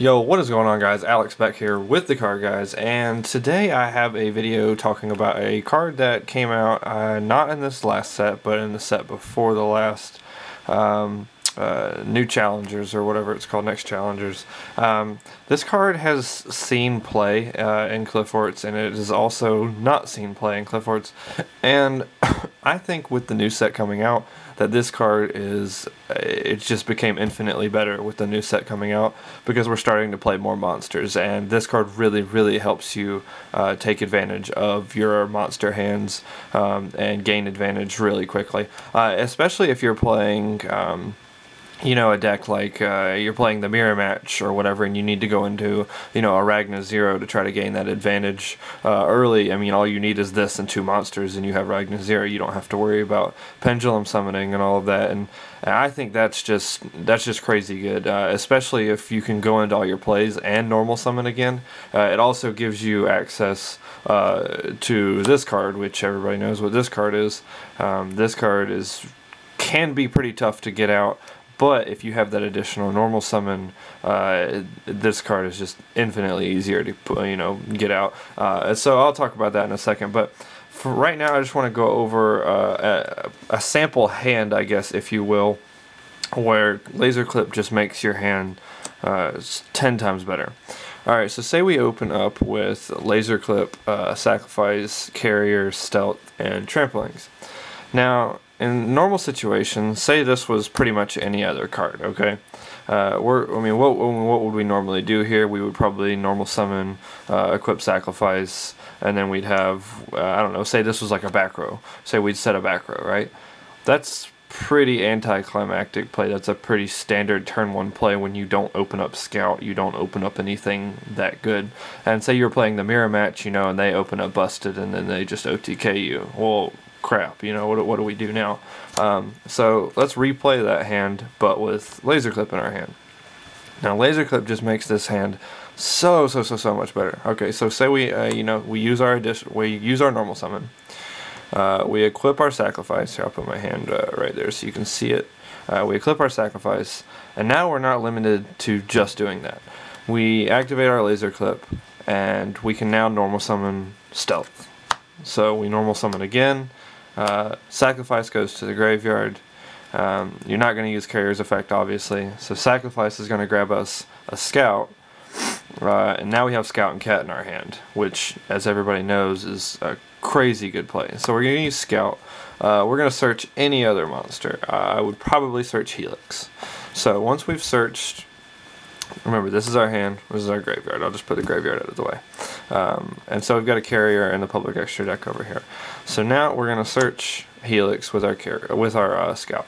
Yo, what is going on, guys? Alex back here with the Card Guys, and today I have a video talking about a card that came out not in this last set, but in the set before the last, new challengers, or whatever it's called, next challengers. This card has seen play in Qliphorts, and it has also not seen play in Qliphorts, and I think with the new set coming out, that this card it just became infinitely better with the new set coming out, because we're starting to play more monsters, and this card really helps you take advantage of your monster hands and gain advantage really quickly, especially if you're playing a deck like you're playing the mirror match or whatever, and you need to go into, a Ragna 0 to try to gain that advantage early. I mean, all you need is this and two monsters, and you have Ragna 0. You don't have to worry about pendulum summoning and all of that, and I think that's just crazy good, especially if you can go into all your plays and normal summon again. It also gives you access to this card, which everybody knows what this card is. This card can be pretty tough to get out, but if you have that additional normal summon, this card is just infinitely easier to get out. So I'll talk about that in a second. But for right now, I just want to go over a sample hand, I guess, if you will, where Laser Qlip just makes your hand 10 times better. Alright, so say we open up with Laser Qlip, Sacrifice, Carrier, Stealth, and Tramplings. Now, in normal situations, say this was pretty much any other card, okay? What would we normally do here? We would probably normal summon, equip Sacrifice, and then we'd have, I don't know, say this was like a back row. Say we'd set a back row, right? That's pretty anticlimactic play. That's a pretty standard turn 1 play when you don't open up Scout, you don't open up anything that good. And say you're playing the mirror match, and they open up Busted, and then they just OTK you. Well, crap, what do we do now? So let's replay that hand, but with Laser Qlip in our hand. Now Laser Qlip just makes this hand so much better. Okay, so say we we use our normal summon. We equip our Sacrifice. Here, I'll put my hand right there so you can see it. We equip our Sacrifice, and now we're not limited to just doing that. We activate our Laser Qlip, and we can now normal summon Stealth. So we normal summon again. Sacrifice goes to the graveyard. You're not going to use Carrier's effect, obviously, so Sacrifice is going to grab us a Scout, and now we have Scout and Cat in our hand, which, as everybody knows, is a crazy good play. So we're going to use Scout. We're going to search any other monster. I would probably search Helix. So once we've searched, remember, this is our hand, this is our graveyard. I'll just put the graveyard out of the way. And so we've got a Carrier and the public extra deck over here. So now we're going to search Helix with our Scout.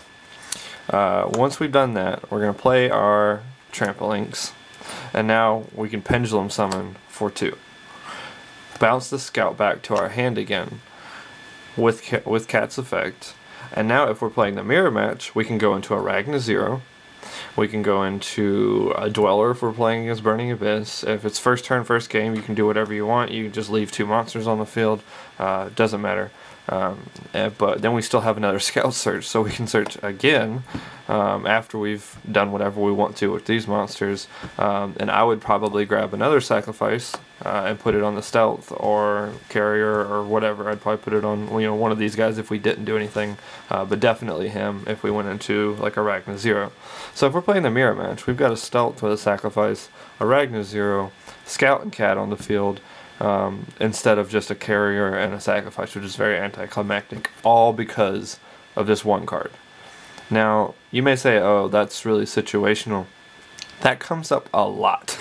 Once we've done that, we're going to play our Tramplings, and now we can pendulum summon for 2. Bounce the Scout back to our hand again with Cat's effect, and now if we're playing the mirror match, we can go into a Ragna 0. We can go into a Dweller if we're playing against Burning Abyss. If it's first turn, first game, you can do whatever you want. You can just leave 2 monsters on the field. Doesn't matter. But then we still have another Scout search, so we can search again after we've done whatever we want to with these monsters. And I would probably grab another Sacrifice and put it on the Stealth or Carrier or whatever. I'd probably put it on one of these guys if we didn't do anything, but definitely him if we went into like a Ragna 0. So if we're playing the mirror match, we've got a Stealth with a Sacrifice, a Ragna 0, Scout and Cat on the field, instead of just a Carrier and a Sacrifice, which is very anticlimactic, all because of this one card. Now, you may say, oh, that's really situational. That comes up a lot,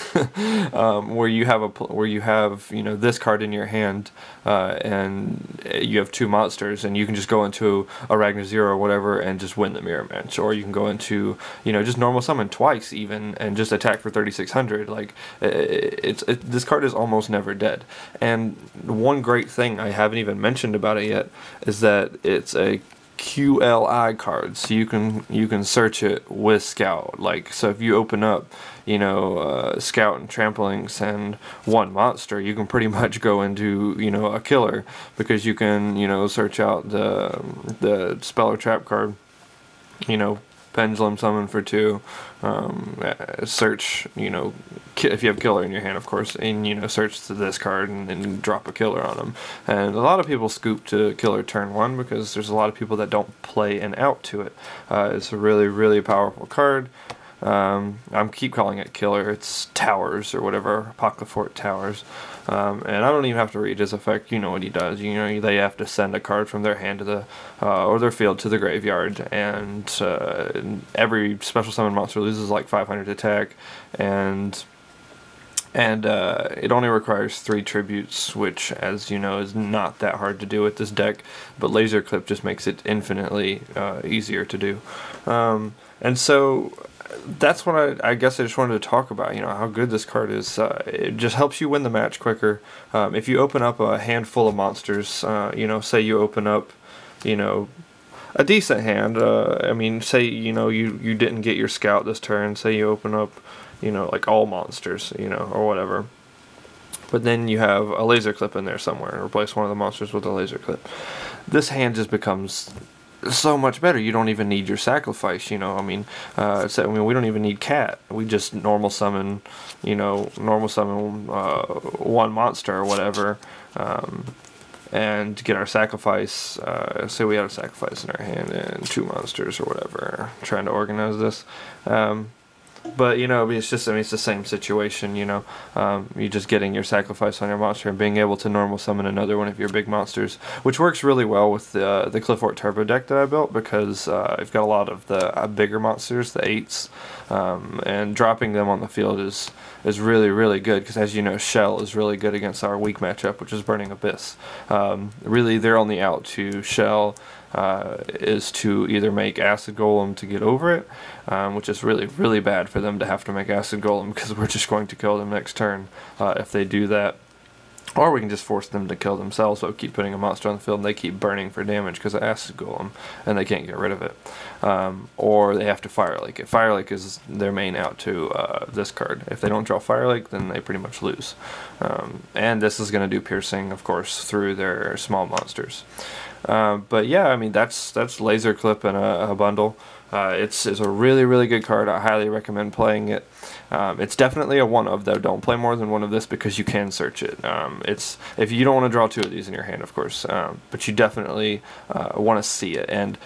where you have this card in your hand, and you have 2 monsters, and you can just go into a Ragna 0 or whatever and just win the mirror match, or you can go into just normal summon twice even and just attack for 3600. Like this card is almost never dead. And one great thing I haven't even mentioned about it yet is that it's a QLI card, so you can search it with Scout. Like, so if you open up Scout and Tramplings and 1 monster, you can pretty much go into a killer, because you can search out the spell or trap card, pendulum summon for 2, search if you have killer in your hand, of course, and you know, search to this card and then drop a killer on them. And a lot of people scoop to killer turn 1 because there's a lot of people that don't play an out to it. It's a really powerful card. I keep calling it killer. It's towers or whatever, Qliphort towers. And I don't even have to read his effect. You know what he does. You know, they have to send a card from their hand to the or their field to the graveyard, and every special summon monster loses like 500 attack, and it only requires 3 tributes, which, as you know, is not that hard to do with this deck, but Laser Qlip just makes it infinitely easier to do. And so that's what I guess I just wanted to talk about, you know, how good this card is. It just helps you win the match quicker. If you open up a handful of monsters, you know, say you open up, you know, a decent hand, I mean, say, you know, you didn't get your scout this turn, say you open up, you know, like all monsters, you know, or whatever. But then you have a Laser Qlip in there somewhere and replace one of the monsters with a Laser Qlip. This hand just becomes so much better. You don't even need your sacrifice, you know. I mean, we don't even need cat. We just normal summon, you know, one monster or whatever, and get our sacrifice. Say we had a sacrifice in our hand and 2 monsters or whatever. I'm trying to organize this. But, you know, it's just, I mean, it's the same situation, you know. You're just getting your sacrifice on your monster and being able to normal summon another one of your big monsters, which works really well with the Qliphort Turbo deck that I built, because I've got a lot of the bigger monsters, the 8s, and dropping them on the field is really good, because as you know, Shell is really good against our weak matchup, which is Burning Abyss. Really, their only out to Shell is to either make Acid Golem to get over it, which is really bad for them to have to make Acid Golem, because we're just going to kill them next turn if they do that. Or we can just force them to kill themselves, so keep putting a monster on the field and they keep burning for damage because of Acid Golem, and they can't get rid of it. Or they have to Fire Lake it. Fire Lake is their main out to this card. If they don't draw Fire Lake, then they pretty much lose. And this is going to do piercing, of course, through their small monsters. But yeah, I mean, that's Laser Qlip in a bundle. It's a really good card. I highly recommend playing it. It's definitely a one of, though. Don't play more than one of this because you can search it. It's if you don't want to draw 2 of these in your hand, of course, but you definitely want to see it. And